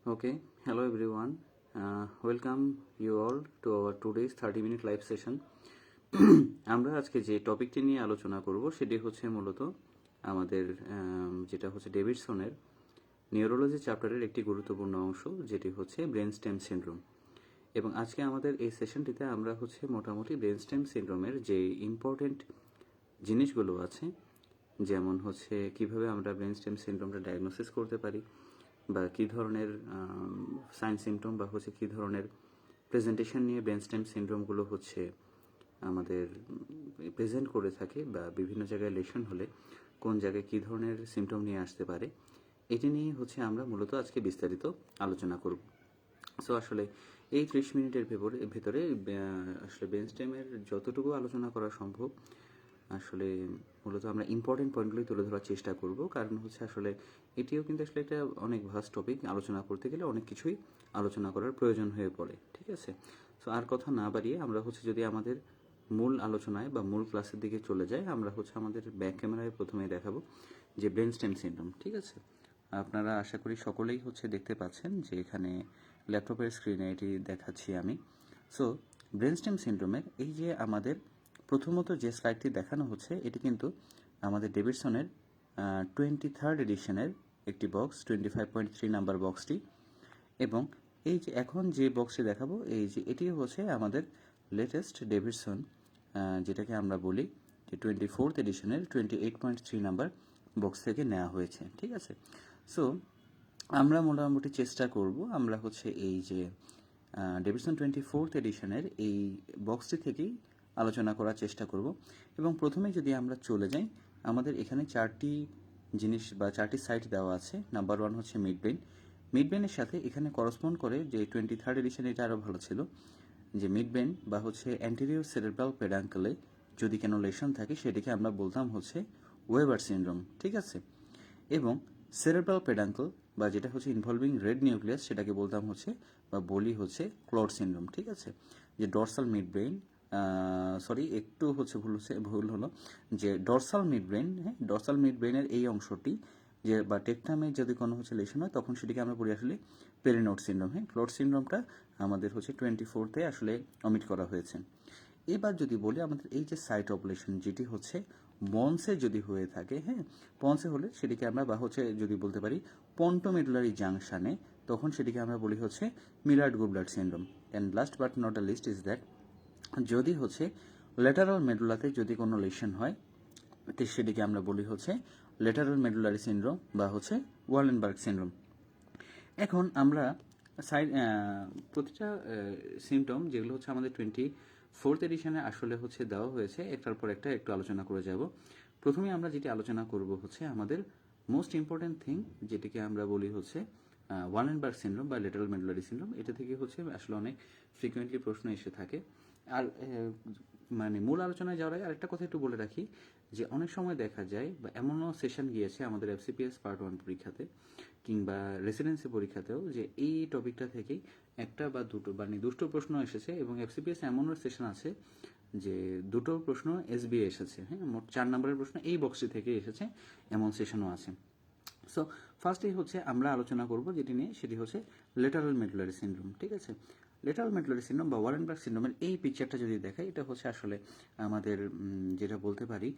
Okay, hello everyone. Welcome you all to our today's 30-minute live session. আমরা আজকে যে টপিকটি নিয়ে আলোচনা করব সেটি হচ্ছে মূলত আমাদের যেটা হচ্ছে ডেভিডসনের নিউরোলজি চ্যাপ্টারের একটি গুরুত্বপূর্ণ অংশ, যেটি হচ্ছে ব্রেন স্টেম সিনড্রোম। এবং আজকে আমাদের এই সেশনটিতে আমরা হচ্ছে মোটামুটি ব্রেন স্টেম সিনড্রোমের যে ইম্পর্টেন্ট জিনিসগুলো আছে, যেমন হচ্ছে কিভাবে আমরা ব্রেন স্টেম সিনড্রোমটা ডায়াগনোসিস করতে পারি, বা কী ধরনের সাইন সিমটম বা হচ্ছে কী ধরনের প্রেজেন্টেশন নিয়ে ব্রেন স্টেম সিনড্রোমগুলো হচ্ছে আমাদের প্রেজেন্ট করে থাকে, বা বিভিন্ন জায়গায় লেশন হলে কোন জায়গায় কী ধরনের সিমটম নিয়ে আসতে পারে, এটি নিয়ে হচ্ছে আমরা মূলত আজকে বিস্তারিত আলোচনা করব। সো আসলে এই 30 মিনিটের ভেতরে আসলে ব্রেন স্টেমের যতটুকু আলোচনা করা সম্ভব আসলে মূলত আমরা ইম্পর্টেন্ট পয়েন্টগুলোই তুলে ধরার চেষ্টা করব, কারণ হচ্ছে আসলে এটিও কিন্তু আসলে একটা অনেক ভাস্ট টপিক। আলোচনা করতে গেলে অনেক কিছুই আলোচনা করার প্রয়োজন হয়ে পড়ে, ঠিক আছে? সো আর কথা না বাড়িয়ে আমরা হচ্ছে যদি আমাদের মূল আলোচনায় বা মূল ক্লাসের দিকে চলে যাই, আমরা হচ্ছে আমাদের ব্যাক ক্যামেরায় প্রথমে দেখাবো যে ব্রেন স্টেম সিনড্রোম, ঠিক আছে? আপনারা আশা করি সকলেই হচ্ছে দেখতে পাচ্ছেন যে এখানে ল্যাপটপের স্ক্রিনে এটি দেখাচ্ছি আমি। সো ব্রেন স্টেম সিনড্রোমের এই যে আমাদের প্রথমত যে স্লাইডটি দেখানো হচ্ছে, এটি কিন্তু আমাদের ডেভিডসনের 23rd এডিশনের একটি বক্স, 25.3 নাম্বার বক্সটি। এবং এই যে এখন যে বক্সটি দেখাবো, এই যে এটি হচ্ছে আমাদের লেটেস্ট ডেভিডসন, যেটাকে আমরা বলি যে 24th এডিশনের 28.3 নাম্বার বক্স থেকে নেওয়া হয়েছে, ঠিক আছে? সো আমরা মোটামুটি চেষ্টা করব আমরা হচ্ছে এই যে ডেভিডসন 24th এডিশনের এই বক্সটি থেকেই আলোচনা করার চেষ্টা করব। এবং প্রথমে যদি আমরা চলে যাই, আমাদের এখানে চারটি জিনিস বা চারটি সাইট দেওয়া আছে। নাম্বার 1 হচ্ছে মিড ব্রেন। মিড ব্রেনের সাথে এখানে করসপন্ড করে যে 23rd এডিশন, এটা আরও ভালো ছিল, যে মিড ব্রেন বা হচ্ছে অ্যান্টেরিয়র সেরেব্রাল পেডাঙ্কলে যদি কোনো লেশন থাকে সেটিকে আমরা বলতাম হচ্ছে ওয়েবার সিনড্রোম, ঠিক আছে? এবং সেরেব্রাল পেডাঙ্কল বা যেটা হচ্ছে ইনভলভিং রেড নিউক্লিয়াস, সেটাকে বলতাম হচ্ছে বা বলি হচ্ছে ক্লড সিনড্রোম, ঠিক আছে? যে ডরসাল মিড ব্রেন, একটু হচ্ছে ভুল হলো, যে ডরসাল মিড ব্রেন, হ্যাঁ, ডরসাল মিড ব্রেনের এই অংশটি যে বা টেকটামে যদি কোনো হচ্ছে লেশন হয়, তখন সেটিকে আমরা বলি আসলে পেরিনোড সিনড্রোম। হ্যাঁ, ক্লড সিনড্রোমটা আমাদের হচ্ছে 24th আসলে অমিট করা হয়েছে। এবার যদি বলি আমাদের এই যে সাইট অফ লেশন, যেটি হচ্ছে বন্সে যদি হয়ে থাকে, হ্যাঁ, পন্সে হলে সেটিকে আমরা বা হচ্ছে যদি বলতে পারি পন্টোমেডুলারি জাংশনে, তখন সেটিকে আমরা বলি হচ্ছে Millard Gubler syndrome. And last but not the least is that যদি হচ্ছে ল্যাটারাল মেডুলাতে যদি কোনো লেশন হয়, সেটিকে আমরা বলি হচ্ছে ল্যাটারাল মেডুলারি সিনড্রোম বা হচ্ছে ওয়ার্লেনবার্গ সিনড্রোম। এখন আমরা প্রতিটা সিমটম যেগুলো হচ্ছে আমাদের 24th এডিশনে আসলে হচ্ছে দেওয়া হয়েছে, একটার পর একটা একটু আলোচনা করে যাব। প্রথমে আমরা যেটি আলোচনা করব হচ্ছে আমাদের মোস্ট ইম্পর্টেন্ট থিং, যেটিকে আমরা বলি হচ্ছে ওয়ার্লেনবার্গ সিনড্রোম বা ল্যাটারাল মেডুলারি সিনড্রোম। এটা থেকে হচ্ছে আসলে অনেক ফ্রিকুয়েন্টলি প্রশ্ন এসে থাকে। আর মানে মূল আলোচনায় যাওয়ার আগে আরেকটা কথা একটু বলে রাখি, যে অনেক সময় দেখা যায় বা এমনও সেশন গিয়েছে আমাদের এফসিপিএস পার্ট 1 পরীক্ষাতে কিংবা রেসিডেন্সি পরীক্ষাতেও, যে এই টপিকটা থেকেই একটা বা দুটো মানে দুটো প্রশ্ন এসেছে, এবং এফসিপিএস এমনও সেশন আছে যে দুটো প্রশ্ন এসবিএ এসেছে। হ্যাঁ, মোট 4 নম্বরের প্রশ্ন এই বক্সটি থেকে এসেছে, এমন সেশনও আছে। সো ফার্স্টেই হচ্ছে আমরা আলোচনা করব যেটি নিয়ে, সেটি হচ্ছে লেটারাল মেডুলারি সিনড্রোম, ঠিক আছে? লেটারাল মেডুলারি সিনড্রোম বা ওয়ারেনবার্গ সিনড্রোমের এই পিকচারটা যদি দেখাই, এটা হচ্ছে আসলে আমাদের যেটা বলতে পারি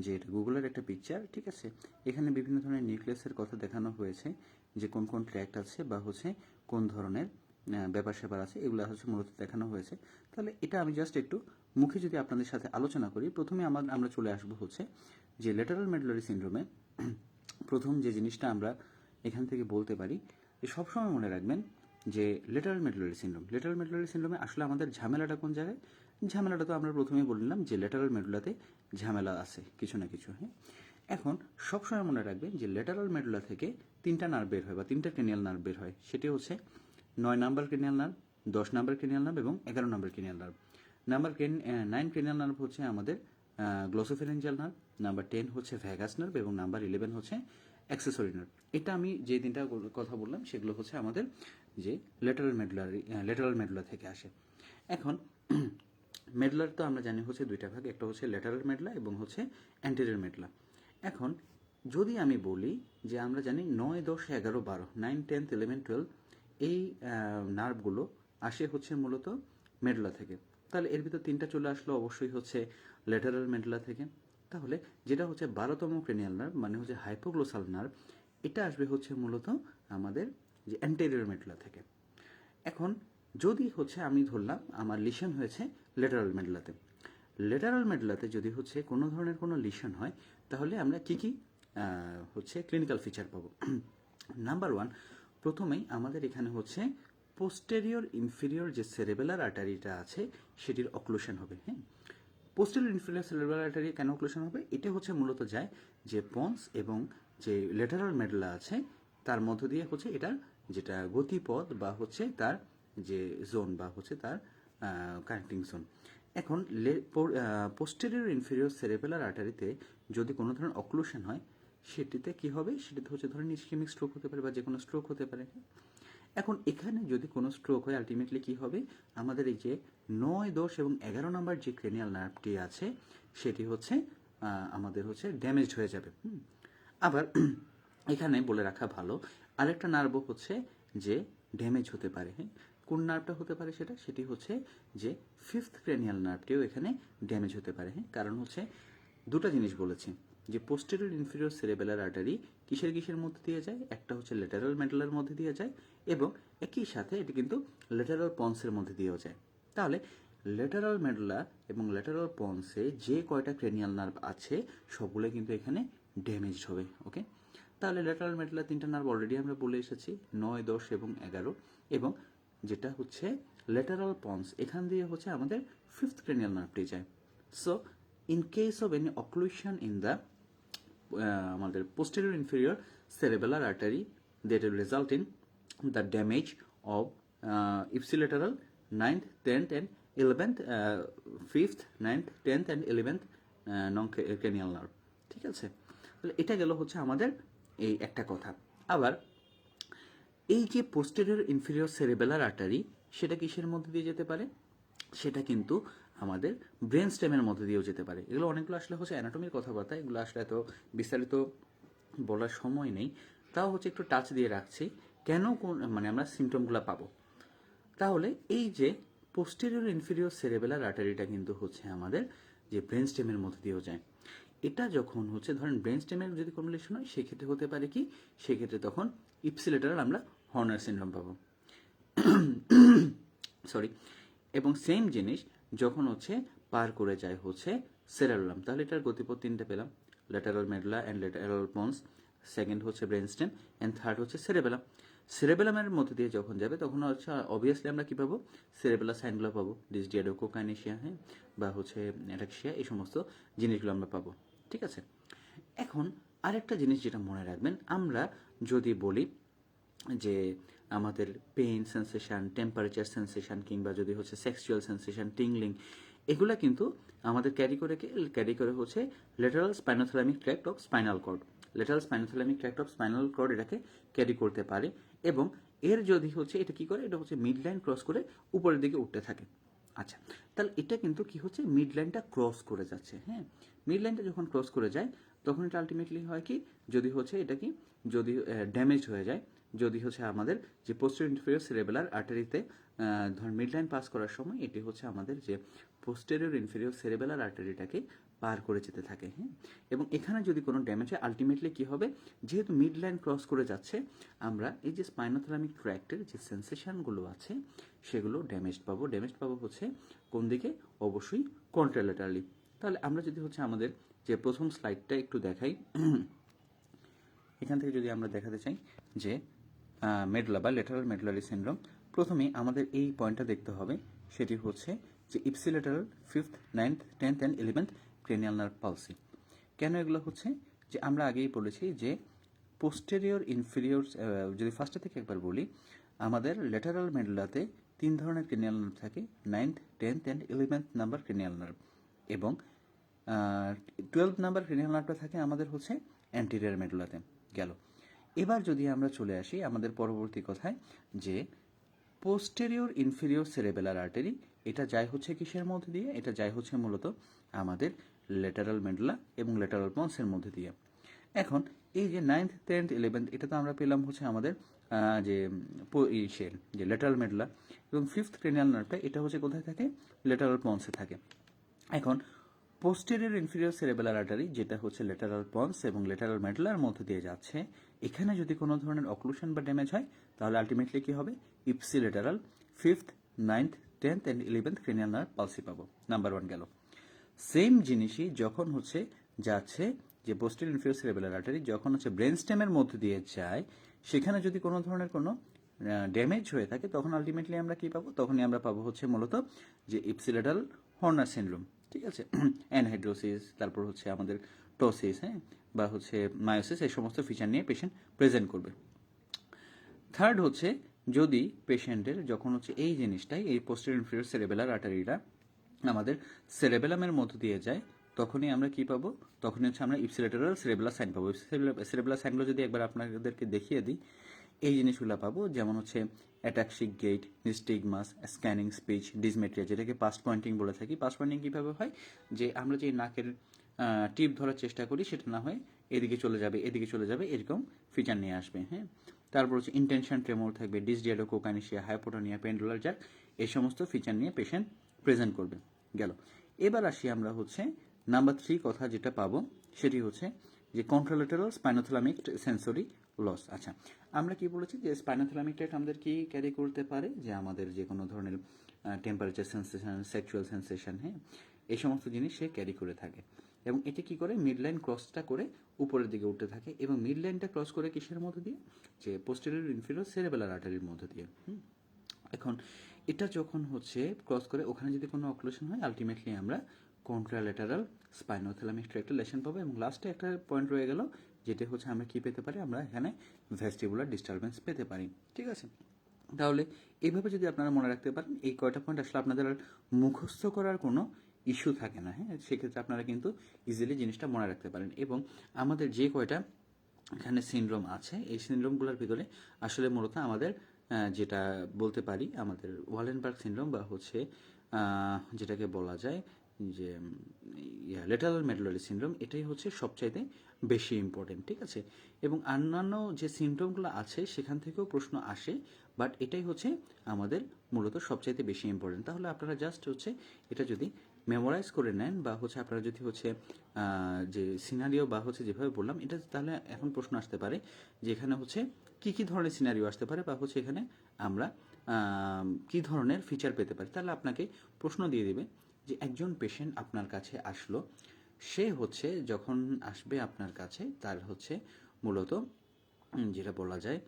যে এটা গুগলের একটা পিকচার, ঠিক আছে? এখানে বিভিন্ন ধরনের নিউক্লিয়াসের কথা দেখানো হয়েছে, যে কোন কোন ট্র্যাক্ট আছে বা হচ্ছে কোন ধরনের ব্যাপার স্যাপার আছে, এগুলো হচ্ছে মূলত দেখানো হয়েছে। তাহলে এটা আমি জাস্ট একটু মুখে যদি আপনাদের সাথে আলোচনা করি, প্রথমে আমরা চলে আসবো হচ্ছে যে লেটারাল মেডুলারি সিনড্রোমে প্রথম যে জিনিসটা আমরা এখান থেকে বলতে পারি, যে সবসময় মনে রাখবেন যে লেটারাল মেডুলারি সিনড্রোমে আসলে আমাদের ঝামেলাটা কোন জায়গায়? ঝামেলাটা তো আমরা প্রথমেই বললাম যে লেটারাল মেডুলাতে ঝামেলা আছে কিছু না কিছু। হ্যাঁ, এখন সবসময় মনে রাখবেন যে লেটারাল মেডুলা থেকে 3টা নার্ভ বের হয় বা 3টা ক্রেনিয়াল নার্ভ বের হয়। সেটি হচ্ছে 9 number cranial nerve, 10 number cranial nerve এবং 11 number cranial nerve. 9 cranial nerve হচ্ছে আমাদের গ্লোসোফেরেঞ্জিয়াল নার্ভ, নাম্বার 10 হচ্ছে ভ্যাগাস নার্ভ এবং নাম্বার 11 হচ্ছে অ্যাক্সেসরি নার্ভ। এটা আমি যে তিনটা কথা বললাম সেগুলো হচ্ছে আমাদের যে লেটারাল মেডুলা থেকে আসে। এখন মেডুলার তো আমরা জানি হচ্ছে দুইটা ভাগ, একটা হচ্ছে লেটারাল মেডুলা এবং হচ্ছে অ্যান্টেরিয়র মেডুলা। এখন যদি আমি বলি যে আমরা জানি 9, 10, 11, 12, 9, 10, 11, 12 এই নার্ভগুলো আসে হচ্ছে মূলত মেডুলা থেকে। তাহলে এর ভিতর তিনটা চলে আসলো অবশ্যই হচ্ছে ল্যাটারাল মেডুলা থেকে। তাহলে যেটা হচ্ছে 12তম ক্রেনিয়াল নার্ভ মানে হচ্ছে হাইপোগ্লোসাল নার্ভ, এটা আসবে হচ্ছে মূলত আমাদের যে অ্যান্টেরিয়র মেডুলা থেকে। এখন যদি হচ্ছে আমি ধরলাম আমার লিশন হয়েছে ল্যাটারাল মেডুলাতে, ল্যাটারাল মেডুলাতে যদি হচ্ছে কোনো ধরনের কোনো লিশন হয় তাহলে আমরা কি কি হচ্ছে ক্লিনিক্যাল ফিচার পাবো। নাম্বার 1, প্রথমেই আমাদের এখানে হচ্ছে পোস্টেরিয়র ইনফেরিয়র যে সেরেবেলার আর্টারিটা আছে সেটির অক্লুশন হবে। হ্যাঁ, পোস্টেরিয়র ইনফেরিয়র সেরেবেলার আর্টারি কেন অক্লুশন হবে? এটা হচ্ছে মূলত যায় যে পন্স এবং যে ল্যাটারাল মেডুলা আছে তার মধ্য দিয়ে হচ্ছে এটার যেটা গতিপথ বা হচ্ছে তার যে জোন বা হচ্ছে তার কানেক্টিং জোন। এখন পোস্টেরিয়র ইনফেরিয়র সেরেবেলার আর্টারিতে যদি কোনো ধরনের অক্লুশন হয় সেটিতে কি হবে? সেটিতে হচ্ছে ধরেন ইসকেমিক স্ট্রোক হতে পারে বা যে কোনো স্ট্রোক হতে পারে। এখন এখানে যদি কোনো স্ট্রোক হয় আলটিমেটলি কি হবে? আমাদের এই যে 9, 10 এবং 11 নম্বর যে ক্রেনিয়াল নার্ভটি আছে সেটি হচ্ছে আমাদের হচ্ছে ড্যামেজড হয়ে যাবে। আবার এখানে বলে রাখা ভালো, আরেকটা নার্ভও হচ্ছে যে ড্যামেজ হতে পারে। হ্যাঁ, কোন নার্ভটা হতে পারে সেটি হচ্ছে যে 5th ক্রেনিয়াল নার্ভটিও এখানে ড্যামেজ হতে পারে। হ্যাঁ, কারণ হচ্ছে দুটো জিনিস বলেছি যে পোস্টেরিয়র ইনফেরিয়র সেরেবেলার আর্টারি কিসের মধ্যে দিয়ে যায়? একটা হচ্ছে ল্যাটারাল মেডুলার মধ্যে দিয়ে যায় এবং একই সাথে এটি কিন্তু ল্যাটারাল পন্সের মধ্যে দিয়েও যায়। তাহলে ল্যাটারাল মেডুলা এবং ল্যাটারাল পন্সে যে কয়টা ক্রেনিয়াল নার্ভ আছে সবগুলো কিন্তু এখানে ড্যামেজড হবে। ওকে, তাহলে ল্যাটারাল মেডুলা তিনটা নার্ভ অলরেডি আমরা বলে এসেছি, 9, 10 এবং 11, এবং যেটা হচ্ছে ল্যাটারাল পন্স এখান দিয়ে হচ্ছে আমাদের 5th ক্রেনিয়াল নার্ভটি যায়। So in case of any occlusion in the আমাদের posterior inferior cerebellar artery that will result in the damage of ipsilateral 9th, 10th and 11th 5th, 9th, 10th and 11th non-cranial nerve। ঠিক আছে, তাহলে এটা গেল হচ্ছে আমাদের এই একটা কথা। আবার এই যে posterior inferior cerebellar artery সেটা কিসের মধ্যে দিয়ে যেতে পারে? সেটা কিন্তু আমাদের ব্রেন স্টেমের মধ্যে দিয়েও যেতে পারে। এগুলো অনেকগুলো আসলে হচ্ছে অ্যানাটমির কথাবার্তা, এগুলো আসলে এত বিস্তারিত বলার সময় নেই, তাও হচ্ছে একটু টাচ দিয়ে রাখছি কেন মানে আমরা সিমটমগুলো পাবো। তাহলে এই যে পোস্টেরিয়র ইনফেরিয়র সেরেবেলার আর্টারিটা কিন্তু হচ্ছে আমাদের যে ব্রেন স্টেমের মধ্যে দিয়েও যায়। এটা যখন হচ্ছে ধরেন ব্রেন স্টেমের যদি কোনো লিশন হয় সেক্ষেত্রে হতে পারে কি, সেক্ষেত্রে তখন ইপসিলেটারাল আমরা হর্নার সিনড্রোম পাবো। সরি, এবং সেম জিনিস যখন হচ্ছে পার করে যায় হচ্ছে সেরালুলাম, তাহলে এটার গতিপথ তিনটে পেলাম, lateral medulla and lateral ponds, second হচ্ছে ব্রেন স্টেম অ্যান্ড থার্ড হচ্ছে সেরেবেলাম। সেরেবেলামের মধ্যে দিয়ে যখন যাবে তখন হচ্ছে অবভিয়াসলি আমরা কী পাবো? সেরেবেলার সাইনগুলো পাবো, ডিসডিয়াডোকোকাইনেশিয়া, হ্যাঁ, বা হচ্ছে অ্যাটাক্সিয়া, এই সমস্ত জিনিসগুলো আমরা পাবো। ঠিক আছে, এখন আরেকটা জিনিস যেটা মনে রাখবেন, আমরা যদি বলি যে আমাদের পেইন সেন্সেশন, টেম্পারেচার সেন্সেশন, কিংবা যদি হচ্ছে সেক্সুয়াল সেন্সেশন, টিংলিং, এগুলা কিন্তু আমাদের ক্যারি করে হচ্ছে lateral spinothalamic tract of spinal cord. Lateral spinothalamic tract of spinal cord এটাকে ক্যারি করতে পারে, এবং এর যদি হচ্ছে এটা কি করে, এটা হচ্ছে মিড লাইন ক্রস করে উপরের দিকে উঠতে থাকে। আচ্ছা, তাহলে এটা কিন্তু কি হচ্ছে, মিড লাইনটা ক্রস করে যাচ্ছে। হ্যাঁ, মিড লাইনটা যখন ক্রস করে যায় তখন এটা আলটিমেটলি হয় কি, যদি হচ্ছে এটা কি, যদি ড্যামেজ হয়ে যায়, যদি হচ্ছে আমাদের যে পোস্টেরিয়র ইনফেরিয়র সেরেবেলার আর্টারিতে ধর মিড লাইন পাস করার সময় এটি হচ্ছে আমাদের যে পোস্টেরিয়র ইনফেরিয়র সেরেবেলার আর্টারিটাকে পার করে যেতে থাকে। হ্যাঁ, এবং এখানে যদি কোনো ড্যামেজ হয় আলটিমেটলি কি হবে, যেহেতু মিড লাইন ক্রস করে যাচ্ছে আমরা এই যে স্পাইনোথ্যালামিক ট্র্যাক্টের যে সেন্সেশনগুলো আছে সেগুলো ড্যামেজড পাবো হচ্ছে কোন দিকে? অবশ্যই কন্ট্রালেটারালি। তাহলে আমরা যদি হচ্ছে আমাদের যে প্রথম স্লাইডটা একটু দেখাই, এখান থেকে যদি আমরা দেখাতে চাই যে মেডুলা বা ল্যাটারাল মেডুলারি সিনড্রোম, প্রথমে আমাদের এই পয়েন্টটা দেখতে হবে, সেটি হচ্ছে যে ইপসিলেটারাল 5th, 9th, 10th and 11th cranial nerve palsy. কেন এগুলো হচ্ছে? যে আমরা আগেই বলেছি যে পোস্টেরিয়র ইনফেরিয়র, যদি ফার্স্টে থেকে একবার বলি, আমাদের ল্যাটারাল মেডুলাতে 3 ধরনের ক্রেনিয়াল নার্ভ থাকে, 9th, 10th and 11th number cranial nerve, এবং 12th নাম্বার ক্রেনিয়াল নার্ভটা থাকে আমাদের হচ্ছে অ্যান্টেরিয়র মেডুলাতে। গেল, এবার যদি আমরা চলে আসি আমাদের পরবর্তী কথায়, যে পোস্টেরিয়র ইনফেরিয়র সেরেবেলার আর্টারি, এটা যায় হচ্ছে কিসের মধ্যে দিয়ে? এটা যায় হচ্ছে মূলত আমাদের ল্যাটারাল মেডুলা এবং ল্যাটারাল পন্সের মধ্যে দিয়ে। এখন এই যে 9th, 10th, 11th, এটা তো আমরা পেলাম হচ্ছে আমাদের যে ইসের যে ল্যাটারাল মেডুলা, এবং ফিফথ ক্রেনিয়াল নার্ভটা এটা হচ্ছে কোথায় থাকে, ল্যাটারাল পন্সে থাকে। এখন পোস্টেরিয়র ইনফিরিয়র সেরেবেলার আর্টারি যেটা হচ্ছে ল্যাটারাল পন্স এবং ল্যাটারাল মেডুলার মধ্যে দিয়ে যাচ্ছে, এখানে যদি কোনো ধরনের অক্লুশন বা ড্যামেজ হয় তাহলে আলটিমেটলি কি হবে, ipsilateral fifth, ninth, 10th and 11th cranial nerve palsy পাবো। নাম্বার 1 গেল। সেম জিনিসই যখন হচ্ছে যাচ্ছে যে পোস্টেরিয়র ইনফিরিয়র সেরেবেলার আর্টারি যখন হচ্ছে ব্রেন স্টেমের মধ্যে দিয়ে যায়, সেখানে যদি কোনো ধরনের কোনো ড্যামেজ হয়ে থাকে তখন আলটিমেটলি আমরা কি পাবো, তখনই আমরা পাবো হচ্ছে মূলত যে ইপসিলেটারাল হর্নার সিনড্রোম। ঠিক আছে, অ্যানহাইড্রোসিস, তারপর হচ্ছে আমাদের টোসিস, হ্যাঁ, বা হচ্ছে মায়োসিস, এই সমস্ত ফিচার নিয়ে পেশেন্ট প্রেজেন্ট করবে। থার্ড হচ্ছে যদি পেশেন্টের যখন হচ্ছে এই জিনিসটাই এই পোস্টেরিয়র ইনফিরিয়র সেরেবেলার আর্টারিটা আমাদের সেরেবেলামের মধ্য দিয়ে যায়, তখনই আমরা কি পাবো, তখনই হচ্ছে আমরা ইপসিলেটারাল সেরেবেলার সাইন পাবো। সেরেবেলার সাইনগুলো যদি একবার আপনাদেরকে দেখিয়ে দিই, এই জিনিসগুলো পাবো, যেমন হচ্ছে অ্যাটাক্সিক গেট, নিস্টিগমাস, স্ক্যানিং স্পিচ, ডিসমেট্রিয়া, যেটাকে পাস্ট পয়েন্টিং বলে থাকি। পাস্ট পয়েন্টিং কীভাবে হয়, যে আমরা যে নাকের টিপ ধরার চেষ্টা করি সেটা না হয় এদিকে চলে যাবে, এদিকে চলে যাবে, এরকম ফিচার নিয়ে আসবে। হ্যাঁ, তারপর হচ্ছে ইন্টেনশন ট্রেমর থাকবে, ডিসডিয়াডো কোকানিশিয়া, হাইপোটোনিয়া, পেন্ডুলার জার্ক, এই সমস্ত ফিচার নিয়ে পেশেন্ট প্রেজেন্ট করবে। গেল। এবার আসি আমরা হচ্ছে নাম্বার 3 কথা যেটা পাবো, সেটি হচ্ছে যে কন্ট্রালেটারাল স্পাইনোথ্যালামিক সেন্সরি লস। আচ্ছা, আমরা কি বলেছি যে স্পাইনোথ্যালামিক ট্র্যাক্ট আমাদের কি ক্যারি করতে পারে, যে আমাদের যে কোনো ধরনের টেম্পারেচার সেন্সেশন, সেক্সুয়াল সেন্সেশন, হ্যাঁ, এই সমস্ত জিনিস সে ক্যারি করে থাকে। এবং এটি কি করে, মিড লাইন ক্রসটা করে উপরের দিকে উঠতে থাকে, এবং মিড লাইনটা ক্রস করে কিসের মধ্যে দিয়ে, যে পোস্টেরিয়র ইনফিরিয়র সেরেবেলার আর্টারির মধ্যে দিয়ে। এখন এটা যখন হচ্ছে ক্রস করে ওখানে যদি কোনো অক্লুশন হয়, আলটিমেটলি আমরা কন্ট্রালেটারাল স্পাইনোথ্যালামিক ট্র্যাক্টে লেশন পাবো। এবং লাস্টে একটা পয়েন্ট রয়ে গেল, যেটা হচ্ছে আমরা কি পেতে পারি, আমরা এখানে ভেস্টিবুলার ডিস্টারবেন্স পেতে পারি। ঠিক আছে, তাহলে এইভাবে যদি আপনারা মনে রাখতে পারেন, এই কয়টা পয়েন্ট আসলে আপনাদের আর মুখস্থ করার কোনো ইস্যু থাকে না। হ্যাঁ, সেক্ষেত্রে আপনারা কিন্তু ইজিলি জিনিসটা মনে রাখতে পারেন। এবং আমাদের যে কয়টা এখানে সিনড্রোম আছে, এই সিনড্রোমগুলোর ভিতরে আসলে মূলত আমাদের যেটা বলতে পারি, আমাদের ওয়ালেনবার্গ সিনড্রোম বা হচ্ছে যেটাকে বলা যায় যে ল্যাটারাল মেডুলারি সিনড্রোম, এটাই হচ্ছে সবচাইতে বেশি ইম্পর্টেন্ট। ঠিক আছে, এবং অন্যান্য যে সিনড্রোমগুলো আছে সেখান থেকেও প্রশ্ন আসে, বাট এটাই হচ্ছে আমাদের মূলত সবচাইতে বেশি ইম্পর্টেন্ট। তাহলে আপনারা জাস্ট হচ্ছে এটা যদি মেমোরাইজ করে নেন, বা হচ্ছে আপনারা যদি হচ্ছে যে সিনারিও বা হচ্ছে যেভাবে বললাম, এটা তাহলে এখন প্রশ্ন আসতে পারে যে এখানে হচ্ছে কি কি ধরনের সিনারিও আসতে পারে, বা হচ্ছে এখানে আমরা কি ধরনের ফিচার পেতে পারি। তাহলে আপনাকে প্রশ্ন দিয়ে দিবে যে একজন পেশেন্ট আপনার কাছে আসলো, সে হচ্ছে যখন আসবে আপনার কাছে, তার হচ্ছে মূলত যেটা বলা যায়,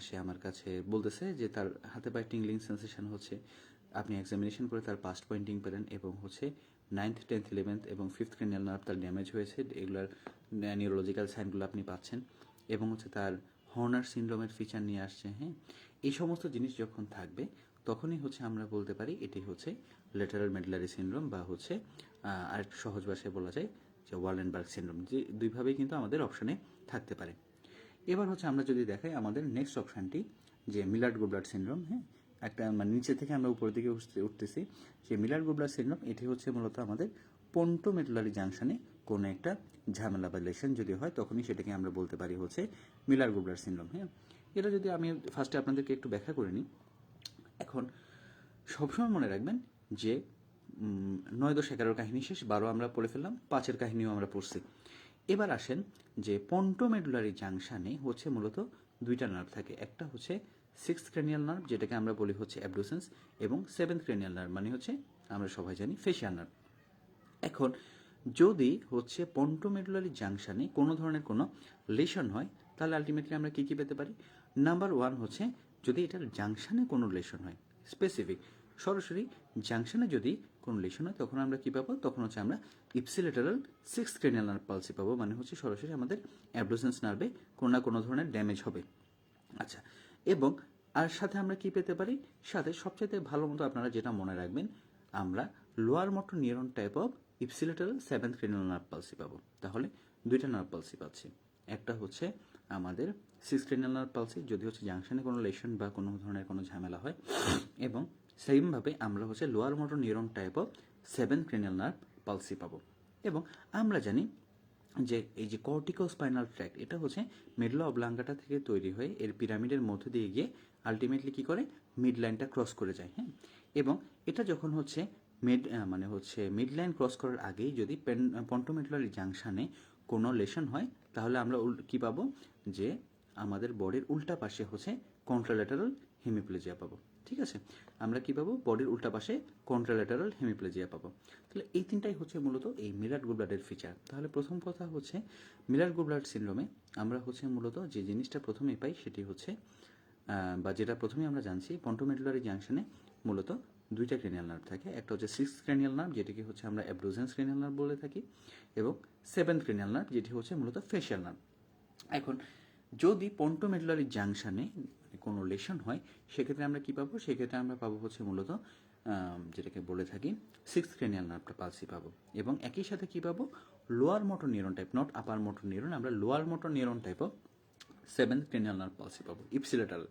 সে আমার কাছে বলতেছে যে তার হাতে পায়ে টিংলিং সেন্সেশন হচ্ছে। আপনি এক্সামিনেশন করে তার পাস্ট পয়েন্টিং পেলেন, এবং হচ্ছে 9th, 10th, 11th এবং 5th ক্রেনিয়াল নার্ভ তার ড্যামেজ হয়েছে, এগুলার নিউরোলজিক্যাল সাইনগুলো আপনি পাচ্ছেন, এবং হচ্ছে তার হর্নার সিনড্রোমের ফিচার নিয়ে আসছে। হ্যাঁ, এই সমস্ত জিনিস যখন থাকবে তখনই হচ্ছে আমরা বলতে পারি এটি হচ্ছে ল্যাটারাল মেডুলারি সিনড্রোম, বা হচ্ছে আরেকটু সহজ ভাষায় বলা যায় যে ওয়ালেনবার্গ সিনড্রোম। যে দুইভাবেই কিন্তু আমাদের অপশনে থাকতে পারে। এবার হচ্ছে আমরা যদি দেখাই আমাদের নেক্সট অপশানটি, যে মিলার্ড গুবলার সিনড্রোম। হ্যাঁ, একটা মানে নিচে থেকে আমরা উপরের দিকে উঠতেছি, যে মিলার্ড গুবলার সিনড্রোম, এটি হচ্ছে মূলত আমাদের পন্টোমেডুলারি জাংশনে কোনো একটা ঝামেলা বা লেশন যদি হয়, তখনই সেটাকে আমরা বলতে পারি হচ্ছে মিলার গুবলার সিনড্রোম। হ্যাঁ, এটা যদি আমি ফার্স্টে আপনাদেরকে একটু ব্যাখ্যা করে নিই। এখন সবসময় মনে রাখবেন যে 9, 10, 11 কাহিনী শেষ, 12 আমরা পড়ে ফেললাম, 5-এর কাহিনীও আমরা পড়ছি। এবার আসেন যে পন্টোমেডুলারি জাংশনে হচ্ছে মূলত দুইটা নার্ভ থাকে, একটা হচ্ছে 6th ক্রেনিয়াল নার্ভ, যেটাকে আমরা বলি হচ্ছে অ্যাবডুসেন্স, এবং 7th ক্রেনিয়াল নার্ভ মানে হচ্ছে আমরা সবাই জানি ফেশিয়াল নার্ভ। এখন যদি হচ্ছে পন্টোমেডুলারি জাংশনে কোনো ধরনের কোনো লেশন হয়, তাহলে আলটিমেটলি আমরা কী কী পেতে পারি। নাম্বার 1 হচ্ছে যদি এটার জাংশনে কোনো লেশন হয়, স্পেসিফিক সরাসরি জাংশনে যদি কোনো লেশন হয়, তখন আমরা কী পাবো, তখন হচ্ছে আমরা ইপসিলেটারাল 6th ক্রেনিয়াল নার্ভ পালসি পাবো, মানে হচ্ছে সরাসরি আমাদের অ্যাবডুসেন্স নার্ভে কোনো না কোনো ধরনের ড্যামেজ হবে। আচ্ছা, এবং আর সাথে আমরা কি পেতে পারি, সাথে সবচাইতে ভালো মতো আপনারা যেটা মনে রাখবেন, আমরা lower motor neuron type of ipsilateral 7th cranial nerve palsy পাবো। তাহলে দুইটা নার্ভ পালসি পাচ্ছি, একটা হচ্ছে আমাদের 6th ক্রেনিয়াল নার্ভ পালসি যদি হচ্ছে জাংশনে কোনো লেশন বা কোনো ধরনের কোনো ঝামেলা হয়, এবং সেমভাবে আমরা হচ্ছে lower motor neuron type of 7th cranial nerve palsy পাবো। এবং আমরা জানি যে এই যে কর্টিকোস্পাইনাল ট্র্যাক্ট, এটা হচ্ছে মেডুলা অবলাঙ্গাটা থেকে তৈরি হয়ে এর পিরামিডের মধ্যে দিয়ে গিয়ে আলটিমেটলি কী করে, মিড লাইনটা ক্রস করে যায়। হ্যাঁ, এবং এটা যখন হচ্ছে মিড লাইন ক্রস করার আগেই যদি পন্টোমেডুলারি জাংশনে কোনো লেশন হয়, তাহলে আমরা কী পাবো, যে আমাদের বডির উল্টা পাশে হচ্ছে কন্ট্রাল্যাটারাল হেমিপ্লেজিয়া পাবো। ঠিক আছে, আমরা কী পাবো, বডির উল্টা পাশে কন্ট্রাল্যাটারাল হেমিপ্লেজিয়া পাবো। তাহলে এই তিনটাই হচ্ছে মূলত এই মিলার গুবলাডের ফিচার। তাহলে প্রথম কথা হচ্ছে মিলার গুবলাড সিনড্রোমে আমরা হচ্ছে মূলত যে জিনিসটা প্রথমেই পাই সেটি হচ্ছে বা যেটা প্রথমেই আমরা জানছি, পন্টোমেডুলারি জাংশনে মূলত দুইটা ক্রেনিয়াল নার্ভ থাকে। একটা হচ্ছে সিক্স ক্রেনিয়াল নার্ভ, যেটিকে হচ্ছে আমরা অ্যাবডুসেন্স ক্রেনিয়াল নার্ভ বলে থাকি, এবং সেভেন্থ ক্রেনিয়াল নার্ভ, যেটি হচ্ছে মূলত ফেশিয়াল নার্ভ। এখন যদি পন্টোমেডুলারি জাংশনে কোনো লেশন হয়, সেক্ষেত্রে আমরা কী পাবো, সেক্ষেত্রে আমরা পাবো হচ্ছে মূলত যেটাকে বলে থাকি সিক্স ক্রেনিয়াল নার্ভটা পালসি পাবো, এবং একই সাথে কী পাবো, lower motor neuron type, not upper motor neuron, আমরা লোয়ার মোটর নিউরন টাইপও সেভেন্থ ক্রেনিয়াল নার্ভ পালসি পাবো, ইপসিলেটারাল।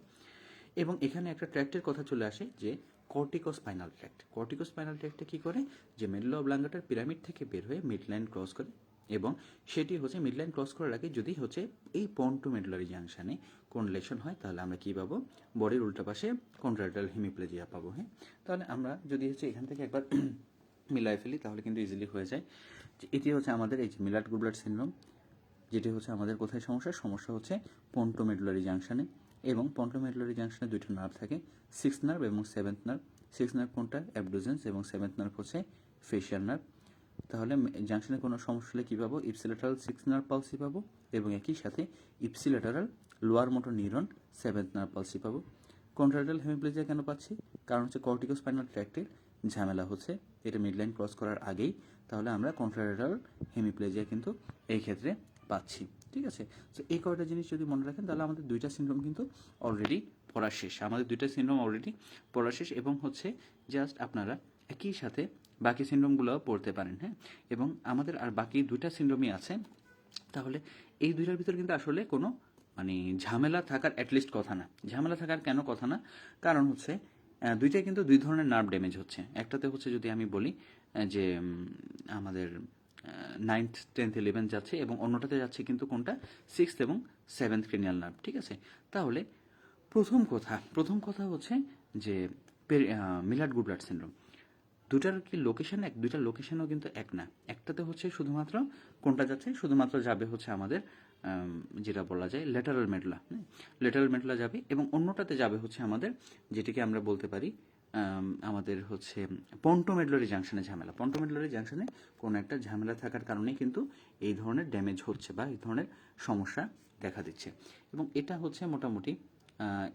এবং এখানে একটা ট্র্যাক্টের কথা চলে আসে, যে কর্টিকোস্পাইনাল ট্র্যাক্ট। কর্টিকোস্পাইনাল ট্র্যাক্টটা কী করে, যে মেডুলা অবলাঙ্গাটার পিরামিড থেকে বের হয়ে মিড লাইন ক্রস করে, এবং সেটি হচ্ছে মিড লাইন ক্রস করার আগে যদি হচ্ছে এই পন্টোমেডুলারি জাংশনে কোন লেশন হয়, তাহলে আমরা কী পাবো, বডির উল্টা পাশে কন্ট্রাল্যাটারাল হেমিপ্লেজিয়া পাবো। হ্যাঁ, তাহলে আমরা যদি হচ্ছে এখান থেকে একবার মিলাই ফেলি, তাহলে কিন্তু ইজিলি হয়ে যায় যে এটি হচ্ছে আমাদের এই যে মিলার গুবলাড সিনড্রোম, যেটি হচ্ছে আমাদের কোথায় সমস্যা হচ্ছে পন্টোমেডুলারি জাংশনে। এবং পন্টোমেডুলারি জাংশনে দুইটা নার্ভ থাকে, সিক্স নার্ভ এবং সেভেন্থ নার্ভ। সিক্স নার্ভ কোনটা, অ্যাবডুসেন্স, এবং সেভেন্থ নার্ভ হচ্ছে ফেশিয়াল নার্ভ। তাহলে জাংশনে কোনো সমস্যা হলে কী পাবো, ইপসিলেটারাল সিক্স নার্ভ পালসি পাবো, এবং একই সাথে ipsilateral lower motor neuron seventh nerve palsy পাবো। কন্ট্রাল্যাটারাল হেমিপ্লেজিয়া কেন পাচ্ছি, কারণ হচ্ছে কর্টিকোস্পাইনাল ট্র্যাক্টের ঝামেলা হচ্ছে এটা মিডলাইন ক্রস করার আগেই, তাহলে আমরা কন্ট্রাল্যাটারাল হেমিপ্লেজিয়া কিন্তু এই ক্ষেত্রে পাচ্ছি। ঠিক আছে, তো এই কয়টা জিনিস যদি মনে রাখেন, তাহলে আমাদের দুইটা সিনড্রোম কিন্তু অলরেডি পড়া শেষ, এবং হচ্ছে জাস্ট আপনারা একই সাথে বাকি সিনড্রোমগুলোও পড়তে পারেন। হ্যাঁ, এবং আমাদের আর বাকি দুইটা সিনড্রোমই আছে, তাহলে এই দুইটার ভিতরে কিন্তু আসলে কোনো ঝামেলা থাকার অ্যাটলিস্ট কথা না। ঝামেলা থাকার কেন কথা না, কারণ হচ্ছে দুইটাই কিন্তু দুই ধরনের নার্ভ ড্যামেজ হচ্ছে। একটাতে হচ্ছে যদি আমি বলি যে আমাদের 9th 10th 11th যাচ্ছে, এবং অন্যটাতে যাচ্ছে কিন্তু কোনটা, 6th এবং 7th ক্রেনিয়াল নার্ভ। ঠিক আছে, তাহলে প্রথম কথা হচ্ছে যে মিলার গুবলাড সিনড্রোম দুটার কি লোকেশন এক, দুইটার লোকেশনও কিন্তু এক না। একটাতে হচ্ছে শুধুমাত্র কোনটা যাচ্ছে, শুধুমাত্র যাবে হচ্ছে আমাদের যেটা বলা যায় ল্যাটারাল মেডুলা যাবে, এবং অন্যটাতে যাবে হচ্ছে আমাদের যেটিকে আমরা বলতে পারি আমাদের হচ্ছে পন্টোমেডুলারি জাংশনে কোনো একটা ঝামেলা থাকার কারণেই কিন্তু এই ধরনের ড্যামেজ হচ্ছে বা এই ধরনের সমস্যা দেখা দিচ্ছে। এবং এটা হচ্ছে মোটামুটি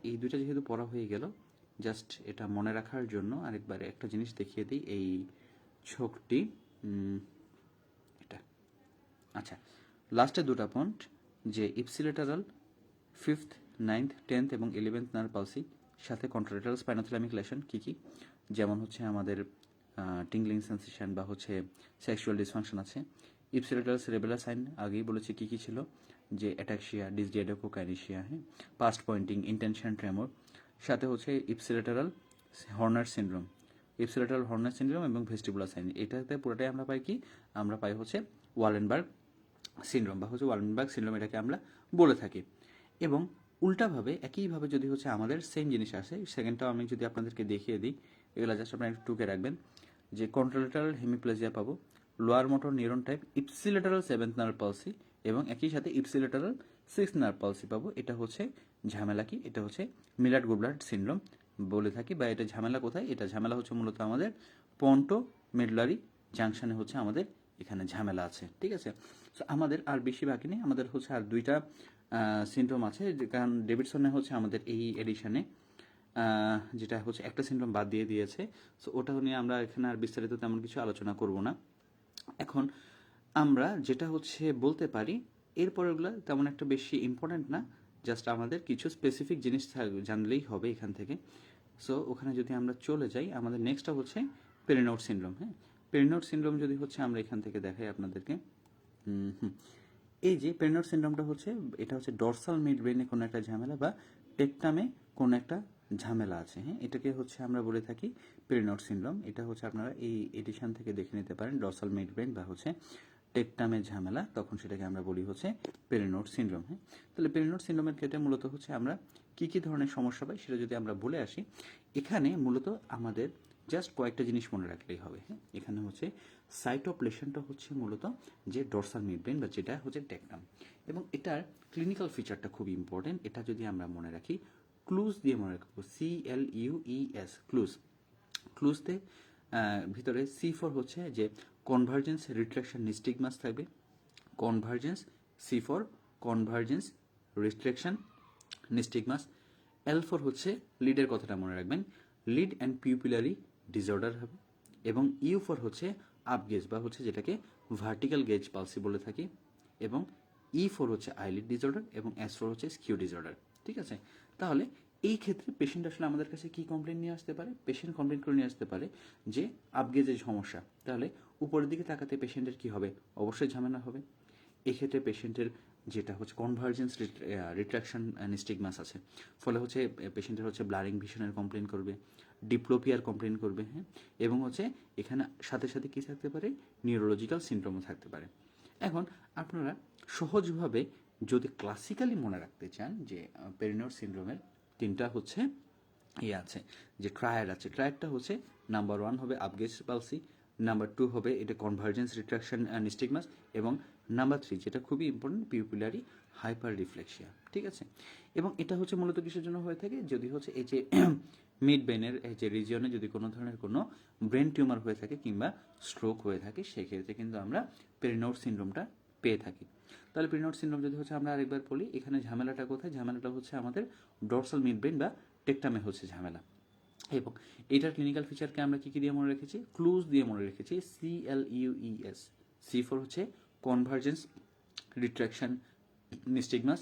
এই দুইটা যেহেতু পড়া হয়ে গেল, জাস্ট এটা মনে রাখার জন্য আরেকবার একটা জিনিস দেখিয়ে দিই, এই ছকটি এটা। আচ্ছা, লাস্টে দুটা পয়েন্ট, যে ইপসিলেটারাল 5th 9th 10th এবং 11th নার্ভ পালসি সাথে কন্ট্রাল্যাটারাল স্পাইনোথ্যালামিক লেশন কী কী, যেমন হচ্ছে আমাদের টিংলিং সেন্সেশন বা হচ্ছে সেক্সুয়াল ডিসফাংশন আছে। ইপসিলেটারাল সেরেবেলার সাইন আগেই বলেছি কী কী ছিল, যে অ্যাটাক্সিয়া, ডিসডিয়াডোকোকাইনেশিয়া, হ্যাঁ, পাস্ট পয়েন্টিং, ইন্টেনশন ট্রেমর, সাথে হচ্ছে ইপসিলেটারাল হর্নার সিনড্রোম, এবং ভেস্টিবুলার সাইন। এটাতে পুরোটাই আমরা পাই কি, আমরা পাই হচ্ছে ওয়ালেনবার্গ সিনড্রোম বা হচ্ছে ওয়ালেনবার্গ সিনড্রোম, এটাকে আমরা বলে থাকি। এবং উল্টাভাবে একইভাবে যদি হচ্ছে আমাদের সেম জিনিস আসে, সেকেন্ডটাও আমি যদি আপনাদেরকে দেখিয়ে দিই, এগুলো জাস্ট আপনারা একটু টুকে রাখবেন, যে কন্ট্রাল্যাটারাল হেমিপ্লেজিয়া পাবো, lower motor neuron type, ipsilateral seventh nerve palsy, এবং একই সাথে ইপসিলেটারাল সিক্সথ নার্ভ পালসি পাবো। এটা হচ্ছে ঝামেলা কি, এটা হচ্ছে মিলার গুবলাড সিনড্রোম বলে থাকি। বা এটা ঝামেলা কোথায়, এটা ঝামেলা হচ্ছে মূলত আমাদের পন্টোমেডুলারি জাংশনে হচ্ছে আমাদের এখানে ঝামেলা আছে। ঠিক আছে, তো আমাদের আর বেশি বাকি নেই, আমাদের হচ্ছে আর দুইটা সিনড্রোম আছে, কারণ ডেভিডসনে হচ্ছে আমাদের এই এডিশনে যেটা হচ্ছে একটা সিনড্রোম বাদ দিয়ে দিয়েছে, সো ওটা নিয়ে আমরা এখানে আর বিস্তারিত তেমন কিছু আলোচনা করব না। এখন আমরা যেটা হচ্ছে বলতে পারি, এরপরেগুলো তেমন একটা বেশি ইম্পর্ট্যান্ট না, জাস্ট আমাদের কিছু স্পেসিফিক জিনিস জানলেই হবে এখান থেকে। সো ওখানে যদি আমরা চলে যাই, আমাদের নেক্সটটা হচ্ছে পেরিনোড সিনড্রোম। হ্যাঁ, পেরিনোড সিনড্রোম যদি হচ্ছে আমরা এখান থেকে দেখাই আপনাদেরকে, এই যে পেরিনোড সিনড্রোমটা হচ্ছে, এটা হচ্ছে ডরসাল মিড ব্রেনে কোনো একটা ঝামেলা বা টেকটামে কোনো একটা ঝামেলা আছে। হ্যাঁ, এটাকে হচ্ছে আমরা বলে থাকি পেরিনোড সিনড্রোম। এটা হচ্ছে আপনারা এই এডিশন থেকে দেখে নিতে পারেন, ডরসাল মিড ব্রেন বা হচ্ছে টেকটামের ঝামেলা, তখন সেটাকে আমরা বলি হচ্ছে পেরিনোড সিনড্রোম। হ্যাঁ, তাহলে পেরিনোড সিনড্রোমের ক্ষেত্রে মূলত হচ্ছে আমরা কী কী ধরনের সমস্যা পাই সেটা যদি আমরা বলে আসি, এখানে মূলত আমাদের জাস্ট কয়েকটা জিনিস মনে রাখলেই হবে। হ্যাঁ, এখানে হচ্ছে সাইট অফ লেশনটা হচ্ছে মূলত যে ডরসাল মিডব্রেন বা যেটা হচ্ছে টেকটাম, এবং এটার ক্লিনিক্যাল ফিচারটা খুব ইম্পর্টেন্ট। এটা যদি আমরা মনে রাখি, ক্লুজ দিয়ে মনে রাখবো, CLUES, ক্লুজ। ক্লুজতে ভিতরে C4 হচ্ছে যে কনভার্জেন্স রিট্রাকশন নিস্টিগমাস থাকবে, convergence C4, convergence restriction নিস্টিগমাস। L4 হচ্ছে লিডের কথাটা মনে রাখবেন, লিড অ্যান্ড পিউপিলারি ডিসঅর্ডার হবে, এবং U4 হচ্ছে আপগেজ বা হচ্ছে যেটাকে ভার্টিক্যাল গেজ পালসি বলে থাকি, এবং E4 হচ্ছে আইলিড ডিসঅর্ডার, এবং S4 হচ্ছে স্কিউ ডিসঅর্ডার। ঠিক আছে, তাহলে এই ক্ষেত্রে পেশেন্ট আসলে আমাদের কাছে কি কমপ্লেন নিয়ে আসতে পারে? পেশেন্ট কমপ্লেন করে নিয়ে আসতে পারে যে আপগেজের সমস্যা। তাহলে উপরের দিকে তাকাতে পেশেন্টের কি হবে? অবশ্যই ঝামেলা হবে। এক্ষেত্রে পেশেন্টের যেটা হচ্ছে কনভার্জেন্স রিট্রাকশন নিস্টিগমাস আছে, ফলে হচ্ছে পেশেন্টের হচ্ছে ব্লারিং ভিশনের কমপ্লেন করবে, ডিপ্লোপিয়ার কমপ্লেন করবে। হ্যাঁ, এবং হচ্ছে এখানে সাথে সাথে কী থাকতে পারে? নিউরোলজিক্যাল সিনড্রোমও থাকতে পারে। এখন আপনারা সহজভাবে যদি ক্লাসিক্যালি মনে রাখতে চান যে পেরিনোড সিনড্রোমের তিনটা হচ্ছে আছে, যে ট্রায়াড আছে। ট্রায়াডটা হচ্ছে নাম্বার 1 হবে আপগেজ পালসি, নাম্বার 2 হবে এটা কনভার্জেন্স রিট্রাকশন নিস্টিগমাস, এবং নাম্বার 3 যেটা খুবই ইম্পর্টেন্ট, পিউপিলারি হাইপার রিফ্লেক্সিয়া। ঠিক আছে, এবং এটা হচ্ছে মূলত কিসের জন্য হয়ে থাকে? যদি হচ্ছে এই যে মিড ব্রেনের এই যে রিজিয়নে যদি কোনো ধরনের কোনো ব্রেন টিউমার হয়ে থাকে কিংবা স্ট্রোক হয়ে থাকে, সেক্ষেত্রে কিন্তু আমরা পেরিনোড সিনড্রোমটা পেয়ে থাকি। তাহলে পেরিনোড সিনড্রোম যদি হচ্ছে আমরা আরেকবার বলি, এখানে ঝামেলাটা কোথায়? ঝামেলাটা হচ্ছে আমাদের ডরসাল মিড ব্রেন বা টেকটামে হচ্ছে ঝামেলা। এবং এটার ক্লিনিক্যাল ফিচারকে আমরা কী কী দিয়ে মনে রেখেছি? ক্লুজ দিয়ে মনে রেখেছি, CLUES। C4 হচ্ছে কনভার্জেন্স রিট্রাকশন নিস্টিগমাস,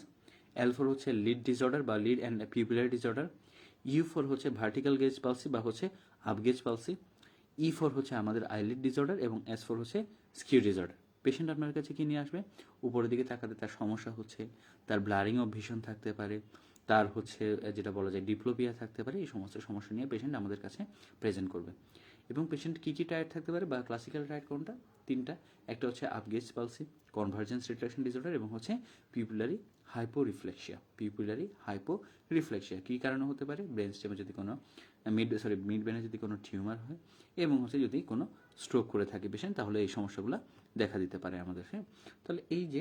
L4 হচ্ছে লিড ডিসঅর্ডার বা lead and pupillary disorder, U4 হচ্ছে ভার্টিক্যাল গেজ পালসি বা হচ্ছে আপগেজ পালসি, E4 হচ্ছে আমাদের আইলিড ডিসঅর্ডার, এবং S4 হচ্ছে স্কিউ ডিসঅর্ডার। পেশেন্ট আপনার কাছে কি নিয়ে আসবে? উপরের দিকে তাকাতে তার সমস্যা হচ্ছে, তার ব্লারিং অফ ভিশন থাকতে পারে, তার হচ্ছে যেটা বলা যায় ডিপ্লোপিয়া থাকতে পারে। এই সমস্ত সমস্যা নিয়ে পেশেন্ট আমাদের কাছে প্রেজেন্ট করবে। এবং পেশেন্ট কী কী টায়ার্ড থাকতে পারে বা ক্লাসিক্যাল টায়ার্ড কোনটা? তিনটা, একটা হচ্ছে আপগেজ পালসি, কনভার্জেন্স রিট্রাকশন ডিসঅর্ডার, এবং হচ্ছে পিউপিলারি হাইপো রিফ্লেক্সিয়া। পিউপিলারি হাইপো রিফ্লেক্সিয়া কী কারণে হতে পারে? ব্রেন স্টেমে যদি কোনো মিড ব্রেনে যদি কোনো টিউমার হয়, এবং হচ্ছে যদি কোনো স্ট্রোক করে থাকে পেশেন্ট, তাহলে এই সমস্যাগুলো দেখা দিতে পারে আমাদের। হ্যাঁ, তাহলে এই যে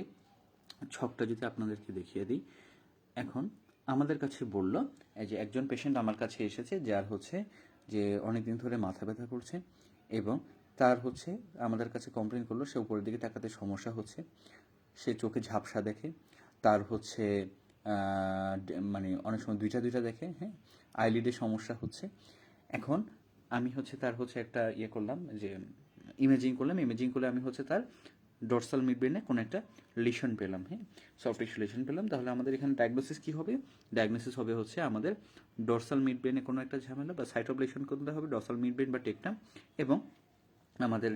ছকটা যদি আপনাদেরকে দেখিয়ে দিই, এখন আমাদের কাছে বলল যে একজন পেশেন্ট আমার কাছে এসেছে যার হচ্ছে যে অনেকদিন ধরে মাথা ব্যথা করছে, এবং তার হচ্ছে আমাদের কাছে কমপ্লেন করলো সে উপরের দিকে তাকাতে সমস্যা হচ্ছে, সে চোখে ঝাপসা দেখে, তার হচ্ছে মানে অনেক সময় দুইটা দুইটা দেখে। হ্যাঁ, আইলিডে সমস্যা হচ্ছে। এখন আমি হচ্ছে তার হচ্ছে একটা করলাম যে ইমেজিং করলে আমি হচ্ছে তার ডরসাল মিডব্রেনে কোনো একটা লিশন পেলাম। হ্যাঁ, সফট টিস্যু লিশন পেলাম। তাহলে আমাদের এখানে ডায়াগনোসিস কী হবে? ডায়াগনোসিস হবে হচ্ছে আমাদের ডরসাল মিডব্রেনে কোনো একটা ঝামেলা বা সাইট অফ লিশন করতে হবে, ডরসাল মিডব্রেন বা টেকটাম। এবং আমাদের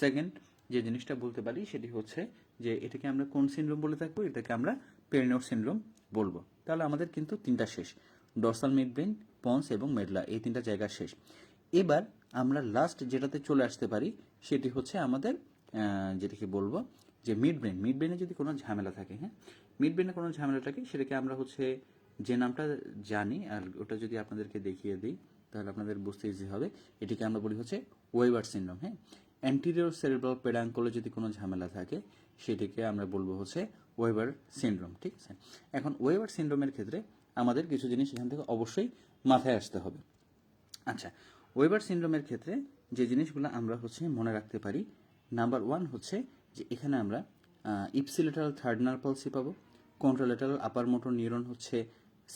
সেকেন্ড যে জিনিসটা বলতে পারি সেটি হচ্ছে যে এটাকে আমরা কোন সিনড্রোম বলে থাকবো? এটাকে আমরা পেরিনোড সিনড্রোম বলবো। তাহলে আমাদের কিন্তু তিনটা শেষ, ডরসাল মিডব্রেন, পন্স এবং মেডলা, এই তিনটা জায়গা শেষ। এবার আমরা লাস্ট যেটাতে চলে আসতে পারি সেটি হচ্ছে আমাদের যেটাকে বলবো যে মিডব্রেনে যদি কোনো ঝামেলা থাকে। হ্যাঁ, মিডব্রেনে কোনো ঝামেলা থাকে, সেটাকে আমরা হচ্ছে যে নামটা জানি, আর ওটা যদি আপনাদেরকে দেখিয়ে দিই তাহলে আপনাদের বুঝতে ইজি হবে। এটিকে আমরা বলি হচ্ছে ওয়েবার সিনড্রোম। হ্যাঁ, অ্যান্টিরিয়র সেরেব্রাল পেডাঙ্কলে যদি কোনো ঝামেলা থাকে সেটিকে আমরা বলবো হচ্ছে ওয়েবার সিনড্রোম। ঠিক আছে, এখন ওয়েবার সিনড্রোমের ক্ষেত্রে আমাদের কিছু জিনিস এখান থেকে অবশ্যই মাথায় আসতে হবে। আচ্ছা, ওয়েবার সিনড্রোমের ক্ষেত্রে যে জিনিসগুলো আমরা হচ্ছে মনে রাখতে পারি, নাম্বার 1 হচ্ছে যে এখানে আমরা ইপসিলেটারাল থার্ড নার্ভ পালসি পাবো, কন্ট্রালেটারাল আপার মোটর নিউরন হচ্ছে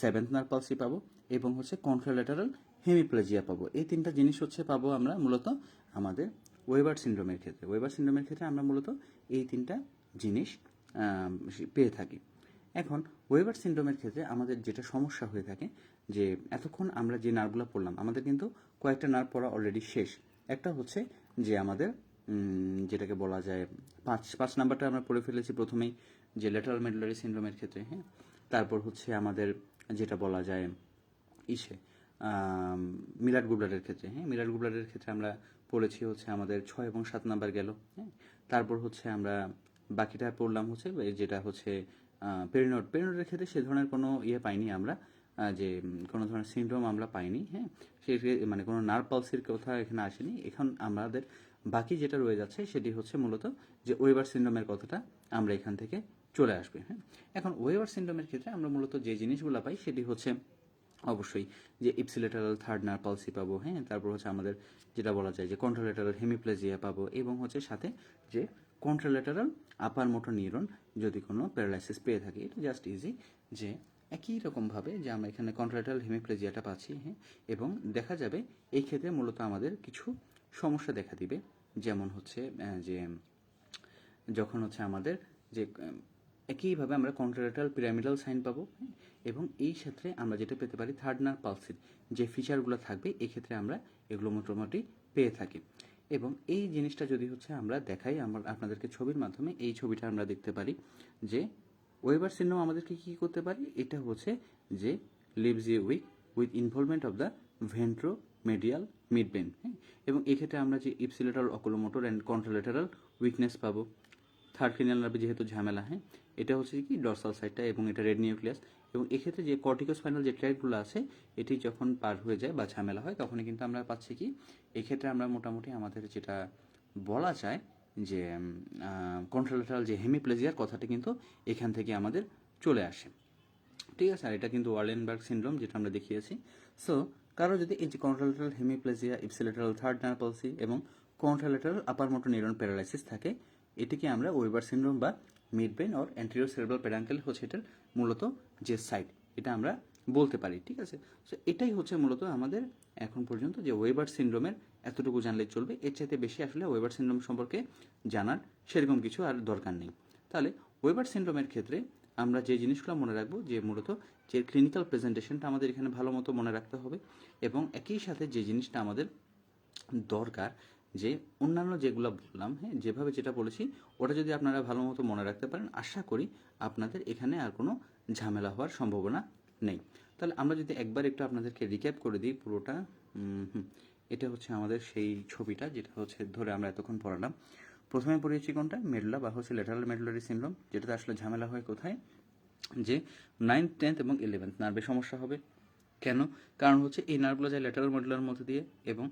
সেভেন্থ নার্ভ পালসি পাবো, এবং হচ্ছে কন্ট্রালেটারাল হেমিপ্লেজিয়া পাবো। এই তিনটা জিনিস হচ্ছে পাবো আমরা মূলত আমাদের ওয়েবার সিনড্রোমের ক্ষেত্রে। ওয়েবার সিনড্রোমের ক্ষেত্রে আমরা মূলত এই তিনটা জিনিস পেয়ে থাকি। এখন ওয়েবার সিনড্রোমের ক্ষেত্রে আমাদের যেটা সমস্যা হয়ে থাকে যে এতক্ষণ আমরা যে নার্ভগুলো পড়লাম, আমাদের কিন্তু কয়েকটা নার্ভ পড়া অলরেডি শেষ। একটা হচ্ছে যে আমাদের যেটাকে বলা যায় পাঁচ নাম্বারটা আমরা পড়ে ফেলেছি প্রথমেই, যে ল্যাটারাল মেডুলারি সিনড্রোমের ক্ষেত্রে। হ্যাঁ, তারপর হচ্ছে আমাদের যেটা বলা যায় মিলার গুবলারের ক্ষেত্রে। হ্যাঁ, মিলার গুবলারের ক্ষেত্রে আমরা পড়েছি হচ্ছে আমাদের 6 এবং 7 নাম্বার গেল। হ্যাঁ, তারপর হচ্ছে আমরা বাকিটা পড়লাম হচ্ছে যেটা হচ্ছে পেরিনোড। পেরিনোডের ক্ষেত্রে সে ধরনের কোনো পাইনি আমরা, যে কোনো ধরনের সিনড্রোম আমরা পাইনি। হ্যাঁ, সে মানে কোনো নার্ভ পালসির কথা এখানে আসেনি। এখন আমাদের বাকি যেটা রয়ে যাচ্ছে সেটি হচ্ছে মূলত যে ওয়েবার সিনড্রোমের কথাটা আমরা এখান থেকে চলে আসবে। হ্যাঁ, এখন ওয়েবার সিনড্রোমের ক্ষেত্রে আমরা মূলত যে জিনিসগুলো পাই সেটি হচ্ছে অবশ্যই যে ইপসিলেটারাল থার্ড নার্ভ পালসি পাবো। হ্যাঁ, তারপর হচ্ছে আমাদের যেটা বলা যায় যে কন্ট্রালেটারাল হেমিপ্লেজিয়া পাবো, এবং হচ্ছে সাথে যে কন্ট্রালেটারাল আপার মোটর নিউরন যদি কোনো প্যারালাইসিস পেয়ে থাকি। এটা জাস্ট ইজি যে একই রকমভাবে যে আমরা এখানে কন্ট্রালেটারাল হেমিপ্লেজিয়াটা পাচ্ছি। হ্যাঁ, এবং দেখা যাবে এই ক্ষেত্রে মূলত আমাদের কিছু সমস্যা দেখা দিবে, যেমন হচ্ছে যে যখন হচ্ছে আমাদের যে একইভাবে আমরা কন্ট্রালেটারাল পিরামিডাল সাইন পাবো। এবং এই ক্ষেত্রে আমরা যেটা পেতে পারি থার্ড নার্ভ পালসির যে ফিচারগুলো থাকবে এই ক্ষেত্রে আমরা এগুলো মোটামুটি পেয়ে থাকি। এবং এই জিনিসটা যদি হচ্ছে আমরা দেখাই, আমরা আপনাদেরকে ছবির মাধ্যমে এই ছবিটা আমরা দেখতে পারি যে ওয়েবার সিনড্রোম আমাদেরকে কী করতে পারি, এটা হচ্ছে যে leaves you with involvement of the ventromedial midbrain. হ্যাঁ, এবং এক্ষেত্রে আমরা যে ipsilateral oculomotor and contralateral weakness পাবো। থার্ড ক্রিনিয়াল নার্ভে যেহেতু ঝামেলা, হ্যাঁ, এটা হচ্ছে কি ডরসাল সাইডটা, এবং এটা রেড নিউক্লিয়াস। এবং এক্ষেত্রে যে কর্টিকোস্পাইনাল যে ট্র্যাকগুলো আছে এটি যখন পার হয়ে যায় বা ঝামেলা হয় তখনই কিন্তু আমরা পাচ্ছি কি এক্ষেত্রে আমরা মোটামুটি আমাদের যেটা বলা যায় যে কন্ট্রালেটারাল যে হেমিপ্লেজিয়ার কথাটি কিন্তু এখান থেকে আমাদের চলে আসে। ঠিক আছে, আর এটা কিন্তু ওয়ার্লেনবার্গ সিনড্রোম যেটা আমরা দেখিয়েছি। সো কারো যদি এই যে contralateral hemiplegia, ipsilateral third nerve palsy এবং contralateral upper motor neuron paralysis থাকে, এটিকে আমরা ওয়েবার সিনড্রোম বা midbrain or anterior cerebral peduncle হচ্ছে এটার মূলত যে সাইট, এটা আমরা বলতে পারি। ঠিক আছে, সো এটাই হচ্ছে মূলত আমাদের এখন পর্যন্ত যে ওয়েবার সিনড্রোমের এতটুকু জানলে চলবে। এর চাইতে বেশি আসলে ওয়েবার সিনড্রোম সম্পর্কে জানার সেরকম কিছু আর দরকার নেই। তাহলে ওয়েবার সিনড্রোমের ক্ষেত্রে আমরা যে জিনিসগুলো মনে রাখবো যে মূলত যে ক্লিনিক্যাল প্রেজেন্টেশনটা আমাদের এখানে ভালো মতো মনে রাখতে হবে, এবং একই সাথে যে জিনিসটা আমাদের দরকার যে অন্যান্য যেগুলো বললাম, হ্যাঁ, যেভাবে যেটা বলেছি ওটা যদি আপনারা ভালো মতো মনে রাখতে পারেন, আশা করি আপনাদের এখানে আর কোনো ঝামেলা হওয়ার সম্ভাবনা নেই। তাহলে আমরা যদি একবার একটু আপনাদেরকে রিক্যাপ করে দিই পুরোটা। এটা হচ্ছে আমাদের সেই ছবিটা যেটা হচ্ছে ধরে আমরা এতক্ষণ পড়ালাম। প্রথমে পড়িয়েছি কোনটা, মেডুলা বা হচ্ছে ল্যাটারাল মেডুলারি সিনড্রোম, যেটাতে আসলে ঝামেলা হয় কোথায়, যে 9th 10th এবং 11th নার্ভে সমস্যা হবে। কেন? কারণ হচ্ছে এই নার্ভগুলো যায় ল্যাটারাল মেডুলার মধ্যে দিয়ে, এবং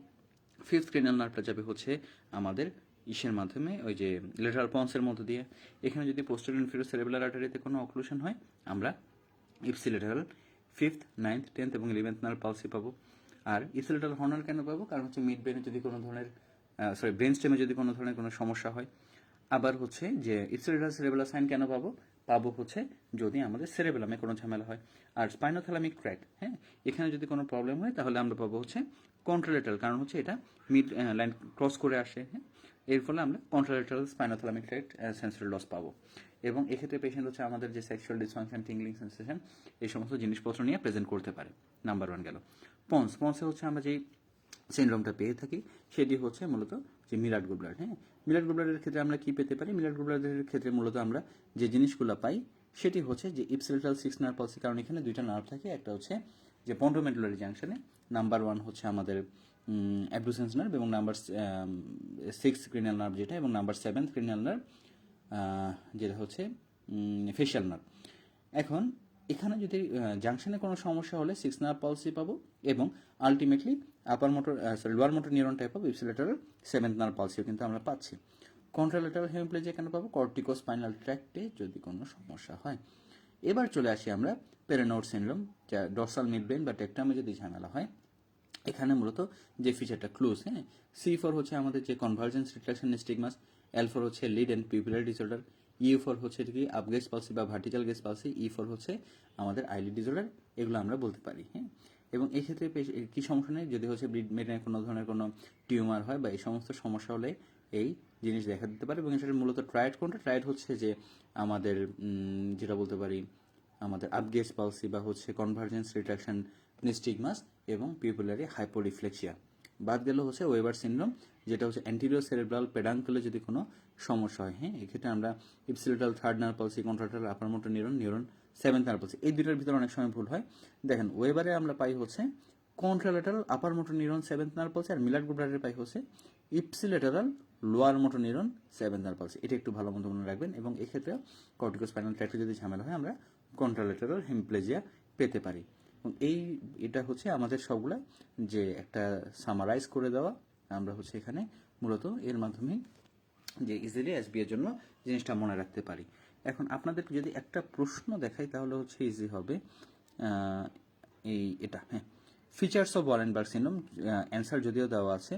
5th ক্রেনিয়াল নার্ভটা যাবে হচ্ছে আমাদের ইসের মাধ্যমে ওই যে ল্যাটারাল পন্সের মধ্যে দিয়ে। এখানে যদি পোস্টেরিয়র ইনফেরিয়র সেরেব্রাল আর্টারিতে কোনো অক্লুশন হয় আমরা ইপসিলেটারাল 5th 9th 10th এবং 11th নার্ভ পালসি পাবো। আর ইপসিলেটারাল হর্নার কেন পাবো? কারণ হচ্ছে মিড ব্রেনে যদি কোনো ধরনের ব্রেন স্টেমে যদি কোনো ধরনের কোনো সমস্যা হয়। আবার হচ্ছে যে ইপসিলেটারাল সেরেব্রাল সাইন কেন পাবো? পাবো হচ্ছে যদি আমাদের সেরেবেলামে কোনো ঝামেলা হয়। আর স্পাইনোথ্যালামিক ট্র্যাক, হ্যাঁ, এখানে যদি কোনো প্রবলেম হয় তাহলে আমরা পাবো হচ্ছে কন্ট্রালেটারাল, কারণ হচ্ছে এটা মিড লাইন ক্রস করে আসে। হ্যাঁ, এর ফলে আমরা কন্ট্রালেটারাল স্পাইনোথ্যালামিক ট্র্যাক্ট সেন্সরি লস পাবো। এবং এক্ষেত্রে পেশেন্ট হচ্ছে আমাদের যে সেক্সুয়াল ডিসফাংশন, টিংলিং সেন্সেশন, এই সমস্ত জিনিসপত্র নিয়ে প্রেজেন্ট করতে পারে। নাম্বার 1 গেল। পন্সে হচ্ছে আমরা যেই সিনড্রোমটা পেয়ে থাকি সেটি হচ্ছে মূলত যে মিলার গুবলার। হ্যাঁ, মিলার গুবলারের ক্ষেত্রে আমরা কি পেতে পারি? মিলার গুবলারের ক্ষেত্রে মূলত আমরা যে জিনিসগুলো পাই সেটি হচ্ছে যে ইপসিলেটারাল 6 নার্ভ পালসি, কারণ এখানে দুইটা নার্ভ থাকে, একটা হচ্ছে যে পন্টোমেডুলারি জাংশনে, নাম্বার 1 হচ্ছে আমাদের অ্যাবডুসেন্স নার্ভ, এবং নাম্বার 6 ক্রিনিয়াল নার্ভ যেটা, এবং নাম্বার 7 ক্রিনিয়াল নার্ভ যেটা হচ্ছে ফেশিয়াল নার্ভ। এখন এখানে যদি জাংশনে কোনো সমস্যা হলে 6 নার্ভ পালসি পাবো, এবং ultimately upper motor lower motor neuron type of ipsilateral 7th nerve পালসিও কিন্তু আমরা পাচ্ছি। কন্ট্রালেটারাল হেমিপ্লেজিয়া কেন পাবো? কর্টিকোস্পাইনাল ট্র্যাক্টে যদি কোনো সমস্যা হয়। এবার চলে আসি আমরা পেরিনোড সিনড্রোম, যা ডরসাল মিডব্রেন বা টেকটামে যদি ঝামেলা হয়। এখানে মূলত যে ফিচারটা ক্লোজ, হ্যাঁ, C4 হচ্ছে আমাদের যে কনভার্জেন্স রিট্রাকশন স্টিগমাস, L4 হচ্ছে লিড অ্যান্ড পিউপিলার ডিসঅর্ডার, U4 হচ্ছে কি আপগেজ পালসি বা ভার্টিক্যাল গেজ পালসি, E4 হচ্ছে আমাদের আইলিড ডিসঅর্ডার। এগুলো আমরা বলতে পারি। হ্যাঁ, এবং এই ক্ষেত্রে কি সমস্যা নেই, যদি হচ্ছে ব্লিড মেডে কোনো ধরনের কোনো টিউমার হয় বা এই সমস্ত সমস্যা হলে এই জিনিস দেখা দিতে পারে। এবং এটার মূলত ট্রায়েড কোনটা? ট্রায়েড হচ্ছে যে আমাদের যেটা বলতে পারি আমাদের আপগেজ পালসি বা হচ্ছে কনভার্জেন্স রিট্রাকশন নিস্টিগমাস এবং পিউপিলারি হাইপোরিফ্লেক্সিয়া। বাদ গেল হচ্ছে ওয়েবার সিনড্রোম, যেটা হচ্ছে অ্যান্টিরিয়র সেরেব্রাল পেডাঙ্কলে যদি কোনো সমস্যা হয়। হ্যাঁ, এক্ষেত্রে আমরা ipsilateral third nerve palsy, contralateral upper motor neuron, 7th nerve palsy, এই দুটোর ভিতরে অনেক সময় ভুল হয়। দেখেন ওয়েবারে আমরা পাই হচ্ছে contralateral upper motor neuron seventh nerve palsy, আর মিলার গ্রুপ ব্লাডের পাই হচ্ছে ipsilateral lower motor neuron seventh nerve palsy. এটা একটু ভালো মতো মনে রাখবেন। এবং এক্ষেত্রে কর্টিকোস্পাইনাল ট্র্যাক্টে যদি ঝামেলা হয় আমরা কন্ট্রাল্যাটারাল হেমিপ্লেজিয়া পেতে পারি। এবং এটা হচ্ছে আমাদের সবগুলা যে একটা সামারাইজ করে দেওয়া আমরা হচ্ছে এখানে মূলত এর মাধ্যমে যে ইজিলি এসবি এর জন্য জিনিসটা মনে রাখতে পারি। এখন আপনাদের যদি একটা প্রশ্ন দেখাই তাহলে হচ্ছে ইজি হবে। এটা হ্যাঁ, ফিচার্স অফ ওয়ারেনবার্গ সিনড্রোম, অ্যান্সার যদিও দেওয়া আছে।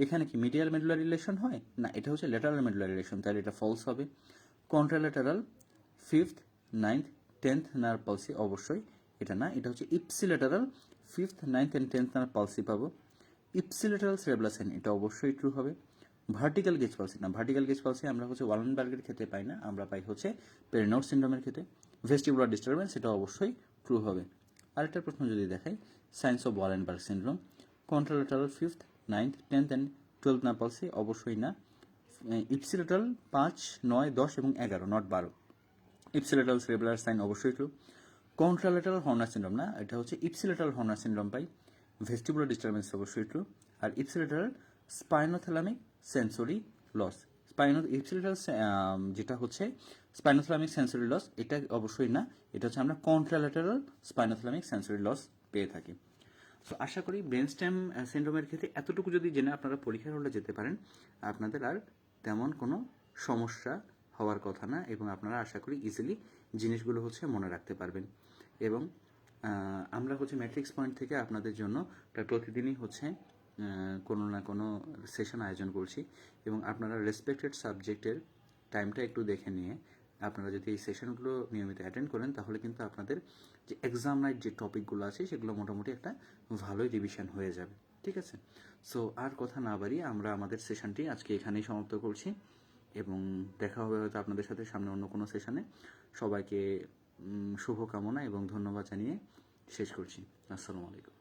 এখানে কি মিডিয়াল মেডুলার রিলেশন হয়? না, এটা হচ্ছে ল্যাটারাল মেডুলার রিলেশন, তাহলে এটা ফলস হবে। Contralateral fifth, ninth, 10th nerve palsy, অবশ্যই এটা না, এটা হচ্ছে ipsilateral fifth, ninth and 10th nerve palsy পাবো। ইপসিলেটারাল সেরেব্রাল সাইন, এটা অবশ্যই ট্রু হবে। ভার্টিক্যাল গেজ পালসি না, ভার্টিক্যাল গেজ পালসি আমরা হচ্ছে ওয়ালেনবার্গের ক্ষেত্রে পাই না, আমরা পাই হচ্ছে পেরিনোড সিনড্রোমের ক্ষেত্রে। ভেস্টিবুলার ডিস্টারবেন্স, এটা অবশ্যই ট্রু হবে। আরেকটা প্রশ্ন যদি দেখাই, signs of Wallenberg syndrome, contralateral fifth, ninth, 10th and 12th nerve palsy, অবশ্যই না। ইপসিলেটারাল 5, 9, 10 এবং 11, নট 12। ইপসিলেটারাল সেরেব্রাল সাইন অবশ্যই ট্রু। কন্ট্রাল্যাটারাল হর্নার সিনড্রোম না, এটা হচ্ছে ইপসিলেটারাল হর্নার সিনড্রোম পাই। ভেস্টিবুলার ডিস্টারবেন্স অবশ্যই ট্রু। আর ipsilateral spinothalamic sensory loss, ipsilateral যেটা হচ্ছে স্পাইনোথ্যালামিক সেন্সরি লস, এটা অবশ্যই না, এটা হচ্ছে আমরা কন্ট্রাল্যাটারাল স্পাইনোথ্যালামিক সেন্সরি লস পেয়ে থাকি। সো আশা করি ব্রেন স্টেম সিনড্রোমের ক্ষেত্রে এতটুকু যদি জেনে আপনারা পরীক্ষার হলে যেতে পারেন, আপনাদের আর তেমন কোনো সমস্যা হওয়ার কথা না, এবং আপনারা আশা করি ইজিলি জিনিসগুলো হচ্ছে মনে রাখতে পারবেন। এবং আমরা হচ্ছে ম্যাট্রিক্স পয়েন্ট থেকে আপনাদের জন্য প্রায় প্রতিদিনই হচ্ছে কোনো না কোনো সেশন আয়োজন করছি, এবং আপনারা রেসপেক্টেড সাবজেক্টের টাইমটা একটু দেখে নিয়ে আপনারা যদি এই সেশনগুলো নিয়মিত অ্যাটেন্ড করেন তাহলে কিন্তু আপনাদের যে এক্সাম নাইট যে টপিকগুলো আছে সেগুলো মোটামুটি একটা ভালোই রিভিশন হয়ে যাবে। ঠিক আছে? সো আর কথা না বাড়িয়ে আমরা আমাদের সেশনটি আজকে এখানেই সমাপ্ত করছি, এবং দেখা হবে হয়তো আপনাদের সাথে সামনে অন্য কোনো সেশনে। সবাইকে শুভকামনা এবং ধন্যবাদ জানিয়ে শেষ করছি। আসসালামু আলাইকুম।